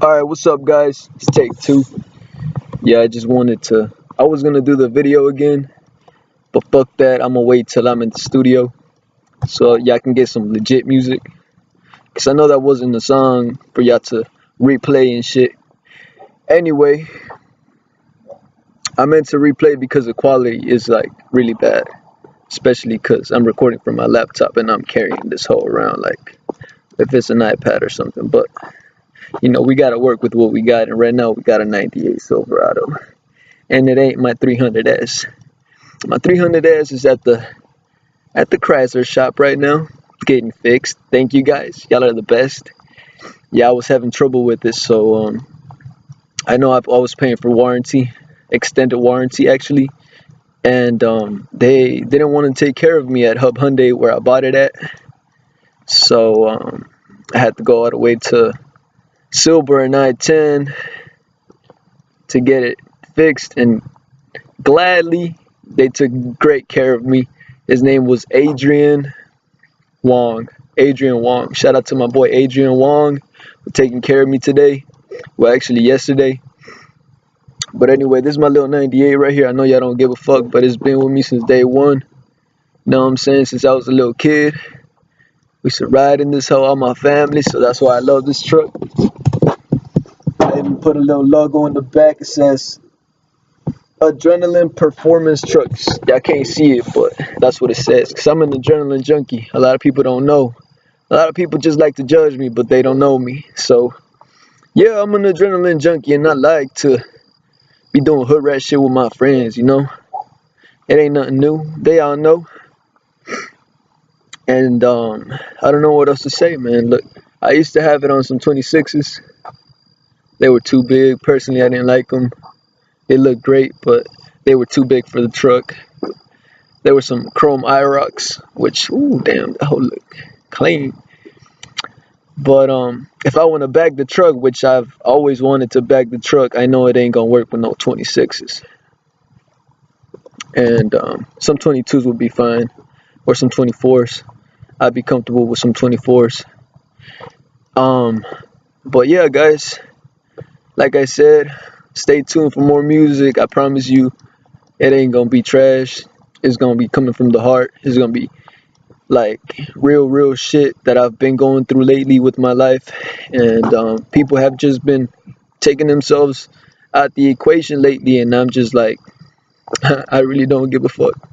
Alright, what's up guys? It's take two. Yeah, I was gonna do the video again, but fuck that, I'm gonna wait till I'm in the studio so y'all can get some legit music. Cause I know that wasn't a song for y'all to replay and shit. Anyway, I meant to replay because the quality is like really bad. Especially cause I'm recording from my laptop and I'm carrying this whole around like if it's an iPad or something, but you know, we gotta work with what we got, and right now we got a 98 Silverado. And it ain't my 300S. My 300S is at the Chrysler shop right now, getting fixed. Thank you guys, y'all are the best. Yeah, I was having trouble with this, so I know I was paying for warranty, extended warranty actually, and they didn't want to take care of me at Hub Hyundai where I bought it at, so I had to go all the way to Silver and I-10 to get it fixed, and gladly they took great care of me. His name was Adrian Wong. Shout out to my boy Adrian Wong for taking care of me today. Well, actually yesterday. But anyway, this is my little 98 right here. I know y'all don't give a fuck, but it's been with me since day one. You know what I'm saying? Since I was a little kid. We used to ride in this hoe, all my family, so that's why I love this truck. I even put a little logo in the back. It says Adrenaline Performance Trucks. Y'all can't see it, but that's what it says. Because I'm an adrenaline junkie. A lot of people don't know. A lot of people just like to judge me, but they don't know me. So, yeah, I'm an adrenaline junkie, and I like to be doing hood rat shit with my friends, you know? It ain't nothing new. They all know. And I don't know what else to say, man. Look, I used to have it on some 26s. They were too big. Personally, I didn't like them. They looked great, but they were too big for the truck. There were some chrome IROCs, which, ooh, damn, that whole look clean. But if I want to bag the truck, which I've always wanted to bag the truck, I know it ain't gonna work with no 26s. And some 22s would be fine, or some 24s. I'd be comfortable with some 24s. But yeah, guys, like I said, stay tuned for more music. I promise you, it ain't gonna be trash. It's gonna be coming from the heart. It's gonna be like real shit that I've been going through lately with my life, and people have just been taking themselves out the equation lately, and I'm just like, I really don't give a fuck.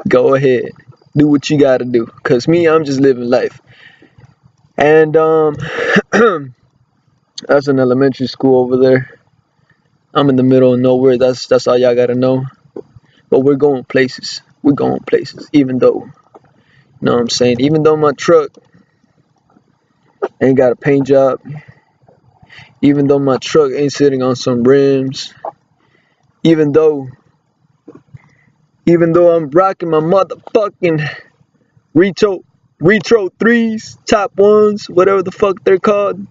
Go ahead, do what you gotta do, cause me, I'm just living life. And that's an elementary school over there. I'm in the middle of nowhere. That's all y'all gotta know. But we're going places. We're going places. Even though, you know what I'm saying? Even though my truck ain't got a paint job. Even though my truck ain't sitting on some rims. Even though I'm rocking my motherfucking retro 3s, top 1s, whatever the fuck they're called.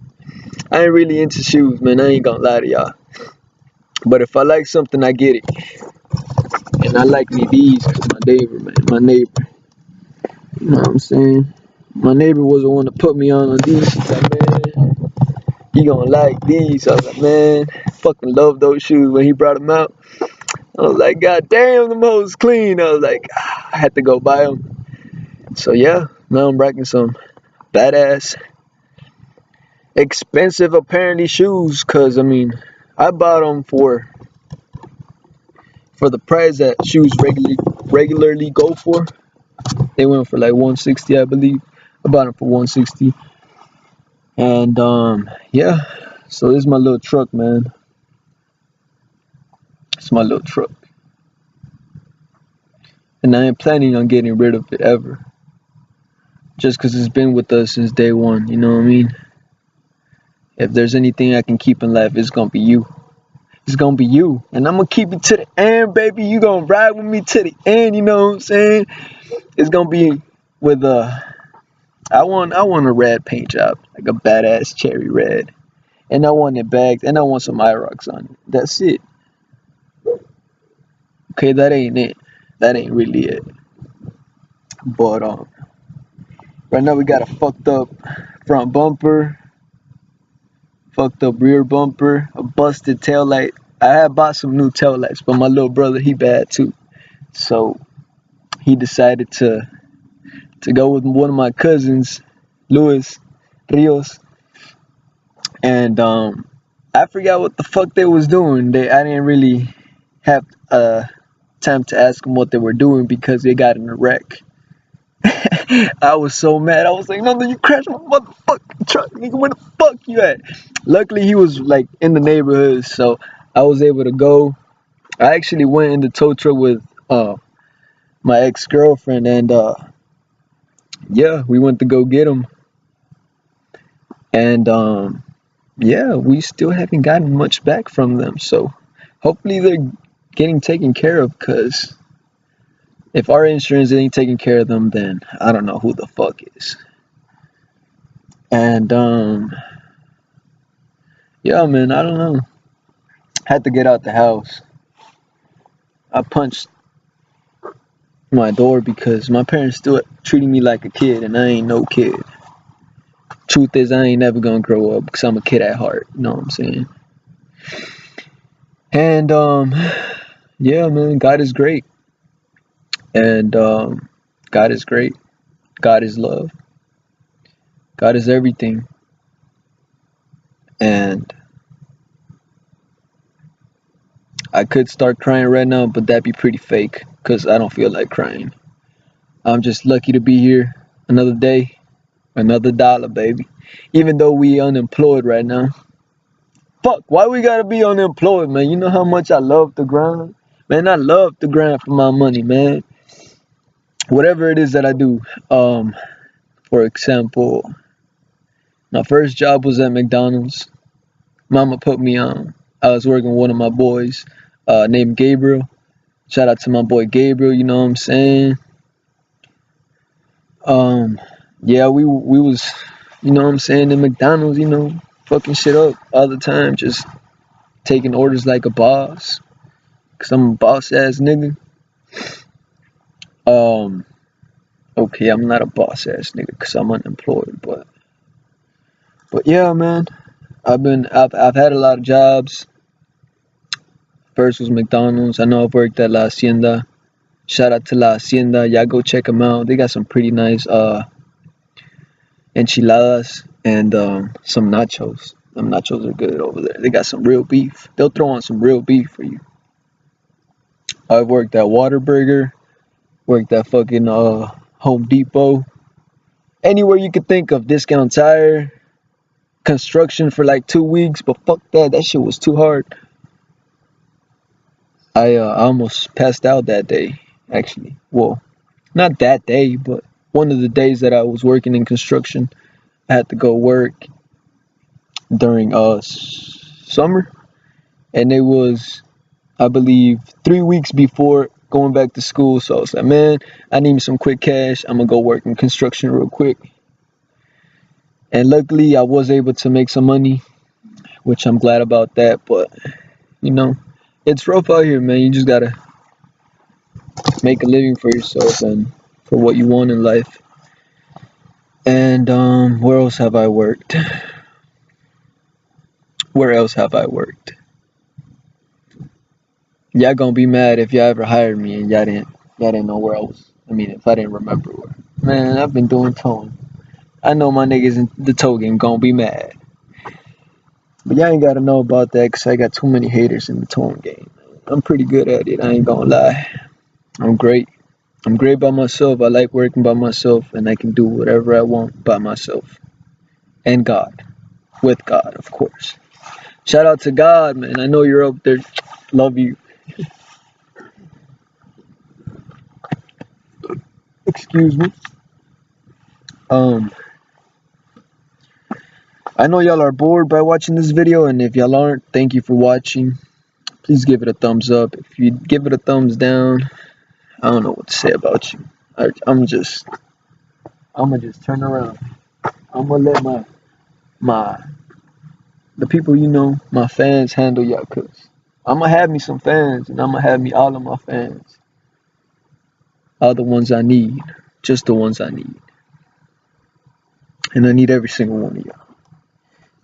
I ain't really into shoes, man. I ain't gonna lie to y'all. But if I like something, I get it. And I like me these because my neighbor, you know what I'm saying? My neighbor was the one to put me on these. He's like, man, you gonna like these. I was like, man, fucking love those shoes when he brought them out. I was like, god damn, them hoes clean. I was like, I had to go buy them. So yeah, now I'm rocking some badass, expensive apparently shoes. Cause I mean, I bought them for the price that shoes regularly go for. They went for like 160, I believe. I bought them for 160. And yeah, so this is my little truck, man. It's my little truck. And I ain't planning on getting rid of it ever. Just because it's been with us since day one, you know what I mean? If there's anything I can keep in life, it's gonna be you. It's gonna be you. And I'm gonna keep it to the end, baby. You gonna ride with me to the end, you know what I'm saying? It's gonna be with I want a red paint job, like a badass cherry red. And I want it bagged, and I want some IROCs on it. That's it. Okay, that ain't it. That ain't really it. But right now we got a fucked up front bumper, fucked up rear bumper, a busted tail light. I had bought some new tail lights, but my little brother, he bad too. So he decided to go with one of my cousins, Luis Rios, and I forgot what the fuck they was doing. I didn't really have time to ask them what they were doing because they got in a wreck. I was so mad. I was like, no, you crashed my motherfucking truck, nigga. Where the fuck you at? Luckily, he was like in the neighborhood, so I was able to go. I actually went in the tow truck with my ex-girlfriend, and yeah, we went to go get him. And yeah, we still haven't gotten much back from them. So hopefully they're getting taken care of, because if our insurance ain't taking care of them, then I don't know who the fuck is. And yeah, man, I don't know. Had to get out the house. I punched my door because my parents still treating me like a kid, and I ain't no kid. Truth is, I ain't never gonna grow up because I'm a kid at heart. You know what I'm saying? And yeah, man, God is great. And God is great. God is love. God is everything. And I could start crying right now, but that'd be pretty fake because I don't feel like crying. I'm just lucky to be here another day, another dollar, baby. Even though we unemployed right now. Fuck, why we gotta be unemployed, man? You know how much I love the grind? Man, I love the grind for my money, man. Whatever it is that I do. For example, my first job was at McDonald's. Mama put me on. I was working with one of my boys named Gabriel. Shout out to my boy Gabriel, you know what I'm saying? Yeah, we was, you know what I'm saying, in McDonald's, fucking shit up all the time, just taking orders like a boss, cause I'm a boss ass nigga. Okay, I'm not a boss ass nigga, cause I'm unemployed, but yeah, man, I've had a lot of jobs. First was McDonald's. I know I've worked at La Hacienda. Shout out to La Hacienda. Y'all go check them out. They got some pretty nice enchiladas and some nachos. Them nachos are good over there. They got some real beef. They'll throw on some real beef for you. I've worked at Whataburger. Worked at fucking Home Depot. Anywhere you could think of. Discount Tire. Construction for like 2 weeks. But fuck that. That shit was too hard. I almost passed out that day, actually. Well, not that day, but one of the days that I was working in construction. I had to go work during summer, and it was, I believe, 3 weeks before going back to school. So I was like, man, I need some quick cash. I'm gonna go work in construction real quick. And luckily, I was able to make some money, which I'm glad about that. But you know, it's rough out here, man. You just gotta make a living for yourself and for what you want in life. And where else have I worked? Where else have I worked? Y'all gonna be mad if y'all ever hired me and y'all didn't know where I was. I mean, if I didn't remember where. Man, I've been doing towing. I know my niggas in the tow game gonna be mad. But y'all ain't gotta know about that because I got too many haters in the towing game. I'm pretty good at it, I ain't gonna lie. I'm great. I'm great by myself. I like working by myself, and I can do whatever I want by myself. And God. With God, of course. Shout out to God, man. I know you're up there. Love you. Excuse me. I know y'all are bored by watching this video, and if y'all aren't, thank you for watching. Please give it a thumbs up. If you give it a thumbs down, I don't know what to say about you. I'm gonna just turn around. I'm gonna let the people, my fans handle y'all, cause I'm gonna have me some fans, and I'm gonna have me all of my fans. All the ones I need, just the ones I need. And I need every single one of y'all.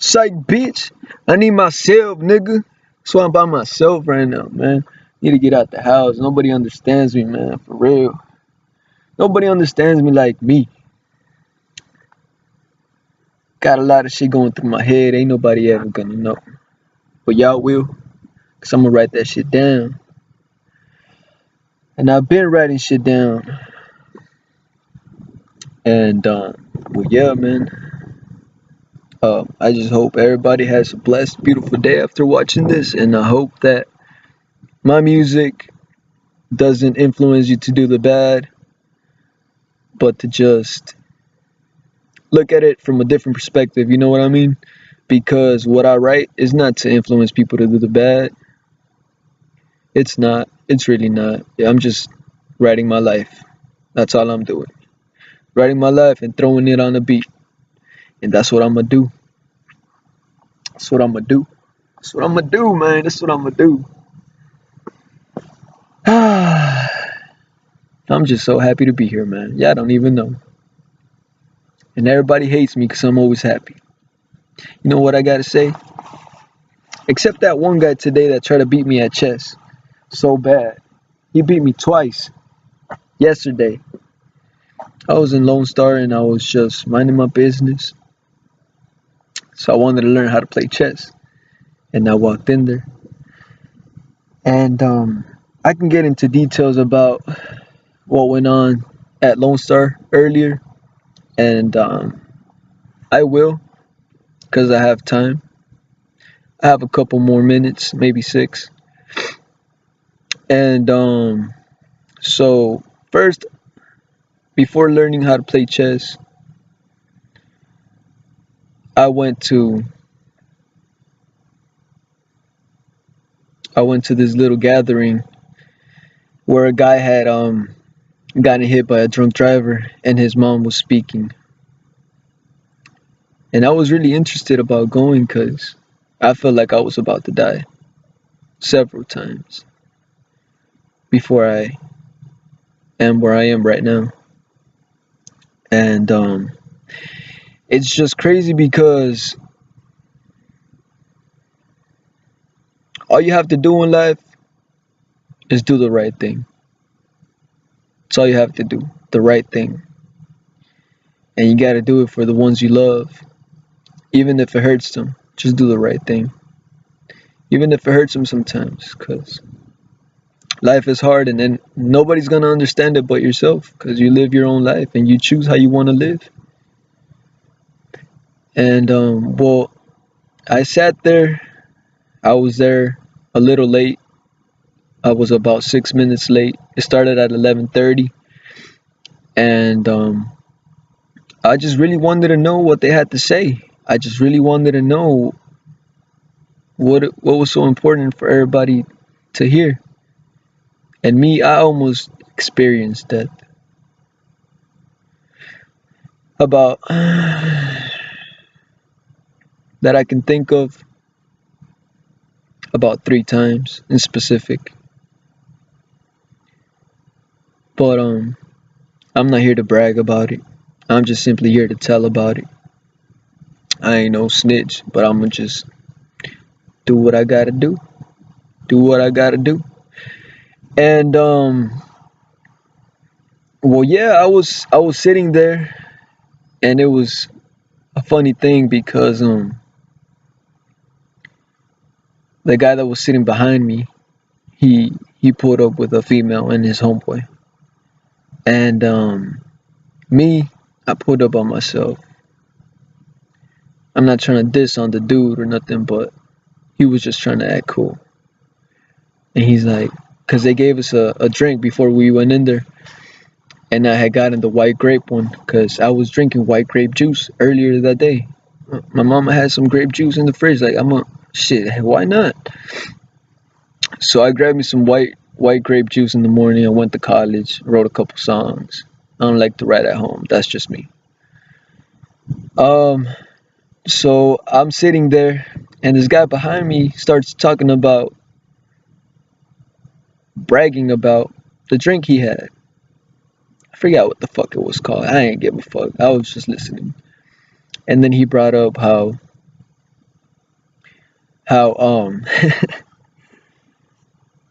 Psych, bitch. I need myself, nigga. That's why I'm by myself right now, man. Need to get out the house. Nobody understands me, man. For real. Nobody understands me like me. Got a lot of shit going through my head. Ain't nobody ever gonna know. But y'all will. Cause I'm gonna write that shit down. And I've been writing shit down. And, well, yeah, man. I just hope everybody has a blessed, beautiful day after watching this. And I hope that my music doesn't influence you to do the bad, but to just look at it from a different perspective. You know what I mean? Because what I write is not to influence people to do the bad. It's not. It's really not. Yeah, I'm just writing my life. That's all I'm doing. Writing my life and throwing it on the beat. And that's what I'm gonna do. That's what I'm gonna do. That's what I'm gonna do, man. That's what I'm gonna do. I'm just so happy to be here, man. Y'all don't even know. And everybody hates me because I'm always happy. You know what I gotta say? Except that one guy today that tried to beat me at chess so bad. He beat me twice yesterday. I was in Lone Star and I was just minding my business. So I wanted to learn how to play chess. And I walked in there. And I can get into details about what went on at Lone Star earlier. And I will, because I have time. I have a couple more minutes, maybe 6. And so first, before learning how to play chess, I went to this little gathering where a guy had gotten hit by a drunk driver and his mom was speaking. And I was really interested about going because I felt like I was about to die several times before I am where I am right now. And it's just crazy because all you have to do in life is do the right thing. That's all you have to do, the right thing. And you got to do it for the ones you love. Even if it hurts them, just do the right thing. Even if it hurts them sometimes, because life is hard and then nobody's going to understand it but yourself, because you live your own life and you choose how you want to live. And, well, I sat there. I was there a little late. I was about 6 minutes late. It started at 11:30. And I just really wanted to know what they had to say. I just really wanted to know what was so important for everybody to hear. And me, I almost experienced that. About that I can think of about 3 times in specific. But I'm not here to brag about it. I'm just simply here to tell about it. I ain't no snitch, but I'ma just do what I gotta do. Do what I gotta do. And well, yeah, I was sitting there, and it was a funny thing because the guy that was sitting behind me, he pulled up with a female and his homeboy. And me, I pulled up on myself. I'm not trying to diss on the dude or nothing, but he was just trying to act cool. And he's like, because they gave us a drink before we went in there. And I had gotten the white grape one because I was drinking white grape juice earlier that day. My mama had some grape juice in the fridge. Like, shit, why not? So I grabbed me some white grape juice in the morning. I went to college, wrote a couple songs. I don't like to write at home. That's just me. So I'm sitting there, and this guy behind me starts talking about, bragging about the drink he had. I forgot what the fuck it was called. I ain't give a fuck. I was just listening. And then he brought up how how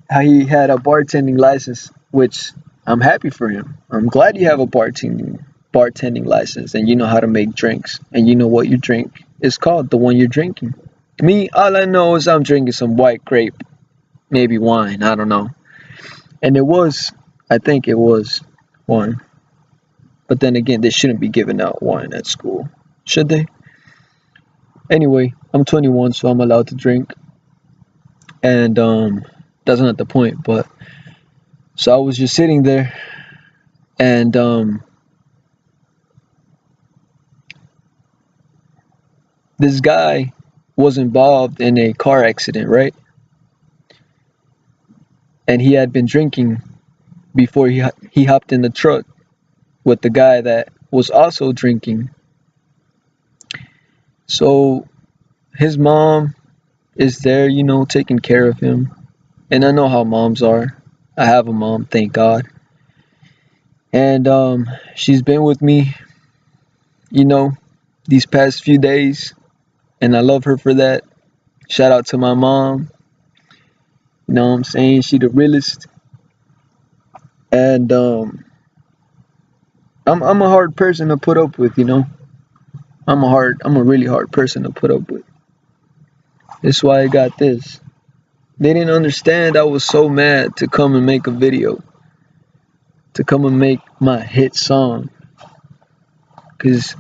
how he had a bartending license, which I'm happy for him. I'm glad you have a bartending license and you know how to make drinks and you know what your drink is called, the one you're drinking. Me, all I know is I'm drinking some white grape, maybe wine, I don't know. And I think it was wine. But then again, they shouldn't be giving out wine at school, should they? Anyway, I'm 21, so I'm allowed to drink. And that's not the point, but so I was just sitting there and this guy was involved in a car accident, right? And he had been drinking before he hopped in the truck with the guy that was also drinking. So his mom is there, taking care of him. And I know how moms are. I have a mom, thank God. And she's been with me, you know, these past few days, and I love her for that. Shout out to my mom. You know what I'm saying? She the realest. And I'm a hard person to put up with, I'm a really hard person to put up with. That's why I got this. They didn't understand I was so mad to come and make a video, to come and make my hit song. Cause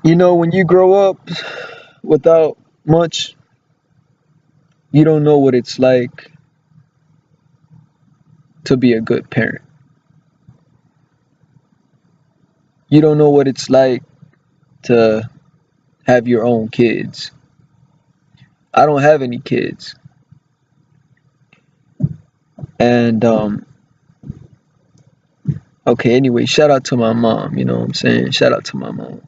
when you grow up without much, you don't know what it's like to be a good parent. You don't know what it's like to have your own kids. I don't have any kids. And okay, anyway, shout out to my mom, you know what I'm saying? Shout out to my mom.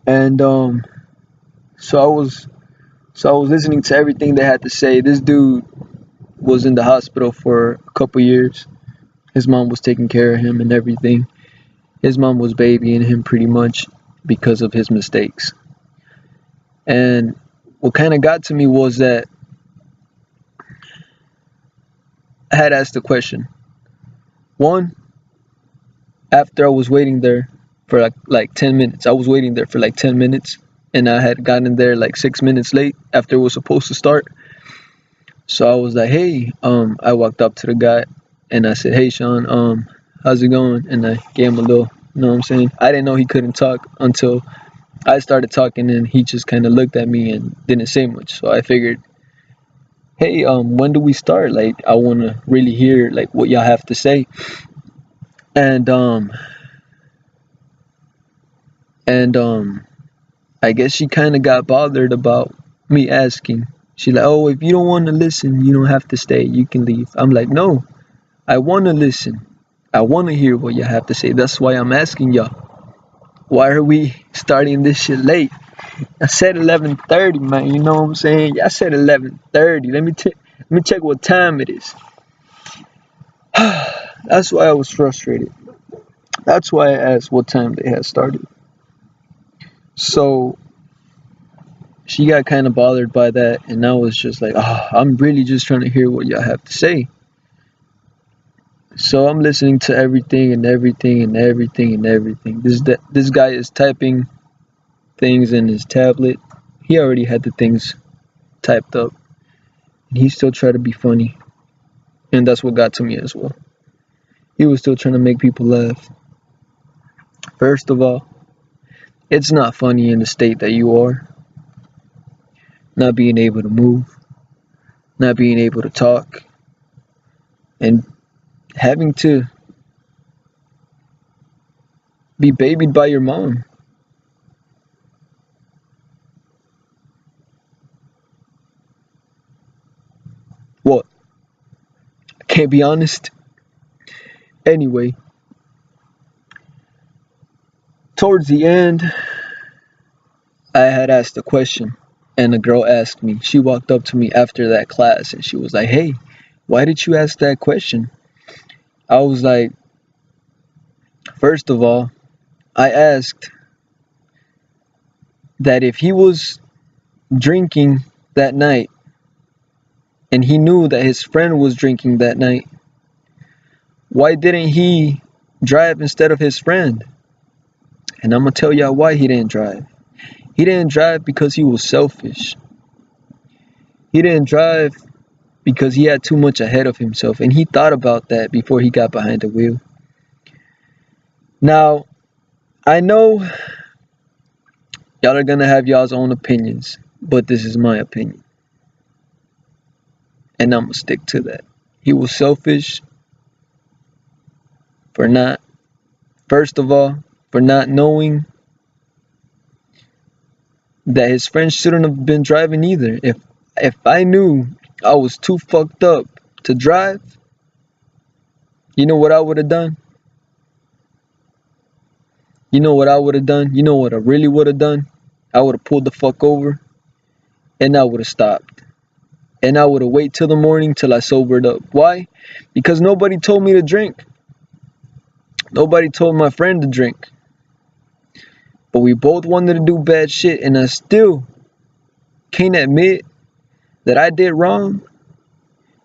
And so I was listening to everything they had to say. This dude was in the hospital for a couple years. His mom was taking care of him and everything. His mom was babying him pretty much because of his mistakes. And what kind of got to me was that I had asked a question. One, after I was waiting there for like 10 minutes. I was waiting there for like 10 minutes and I had gotten there like 6 minutes late after it was supposed to start. So I was like, "Hey," I walked up to the guy and I said, "Hey Sean, how's it going?" And I gave him a little, you know what I'm saying? I didn't know he couldn't talk until I started talking and he just kind of looked at me and didn't say much. So I figured, "Hey, when do we start? Like I want to really hear like what y'all have to say." And and I guess she kind of got bothered about me asking. She like, "Oh, if you don't want to listen, you don't have to stay. You can leave." I'm like, "No, I want to listen. I want to hear what you have to say. That's why I'm asking y'all. Why are we starting this shit late? I said 11:30, man. You know what I'm saying? I said 11:30. Let me check what time it is." That's why I was frustrated. That's why I asked what time they had started. So she got kind of bothered by that, and I was just like, I'm really just trying to hear what y'all have to say. So I'm listening to everything and everything and everything and everything. This guy is typing things in his tablet. He already had the things typed up, and he still tried to be funny, and that's what got to me as well. He was still trying to make people laugh. First of all, it's not funny in the state that you are, not being able to move, not being able to talk, and having to be babied by your mom. What? I can't be honest. Anyway, towards the end, I had asked a question, and a girl asked me. She walked up to me after that class, and she was like, "Hey, why did you ask that question?" I was like, first of all, I asked that if he was drinking that night, and he knew that his friend was drinking that night, why didn't he drive instead of his friend? And I'm gonna tell y'all why he didn't drive. He didn't drive because he was selfish. He didn't drive because he had too much ahead of himself, and he thought about that before he got behind the wheel. Now, I know y'all are gonna have y'all's own opinions, but this is my opinion, and I'm gonna stick to that. He was selfish for not, first of all, for not knowing that his friends shouldn't have been driving either. If I knew I was too fucked up to drive, you know what I would have done? You know what I would have done? You know what I really would have done? I would have pulled the fuck over and I would have stopped. And I would have waited till the morning till I sobered up. Why? Because nobody told me to drink. Nobody told my friend to drink. But we both wanted to do bad shit, and I still can't admit that I did wrong.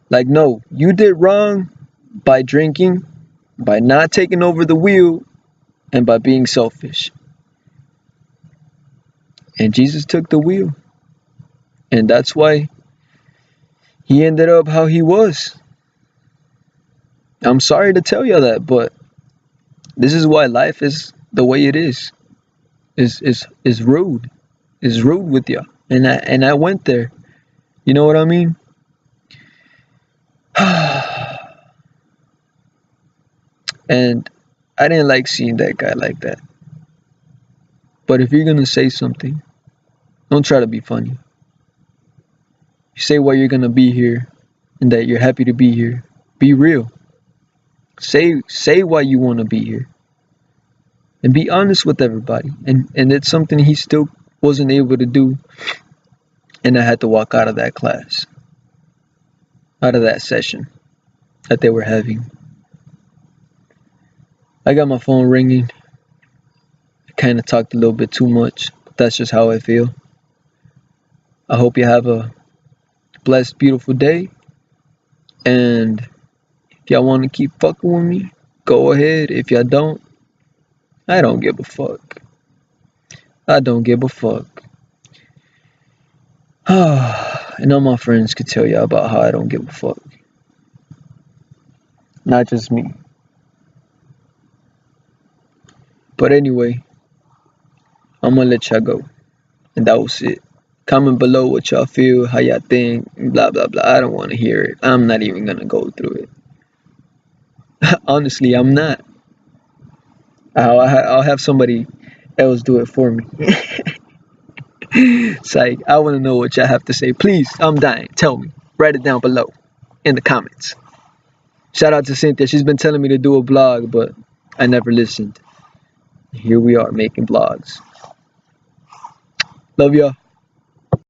Like, no, you did wrong by drinking, by not taking over the wheel, and by being selfish. And Jesus took the wheel. And that's why he ended up how he was. I'm sorry to tell you that, but this is why life is the way it is. Is rude. Is rude with you. And I went there. You know what I mean? And I didn't like seeing that guy like that. But if you're gonna say something, don't try to be funny. You say why you're gonna be here and that you're happy to be here. Be real. Say why you wanna be here. And be honest with everybody. And it's something he still wasn't able to do. And I had to walk out of that class. Out of that session that they were having. I got my phone ringing. I kind of talked a little bit too much, but that's just how I feel. I hope you have a blessed, beautiful day. And if y'all want to keep fucking with me, go ahead. If y'all don't, I don't give a fuck. I don't give a fuck. And all my friends could tell y'all about how I don't give a fuck. Not just me. But anyway, I'm gonna let y'all go. And that was it. Comment below what y'all feel, how y'all think, blah, blah, blah. I don't want to hear it. I'm not even gonna go through it. Honestly, I'm not. I'll have somebody else do it for me. Psych, I want to know what y'all have to say. Please, I'm dying. Tell me. Write it down below in the comments. Shout out to Cynthia. She's been telling me to do a vlog, but I never listened. Here we are making vlogs. Love y'all.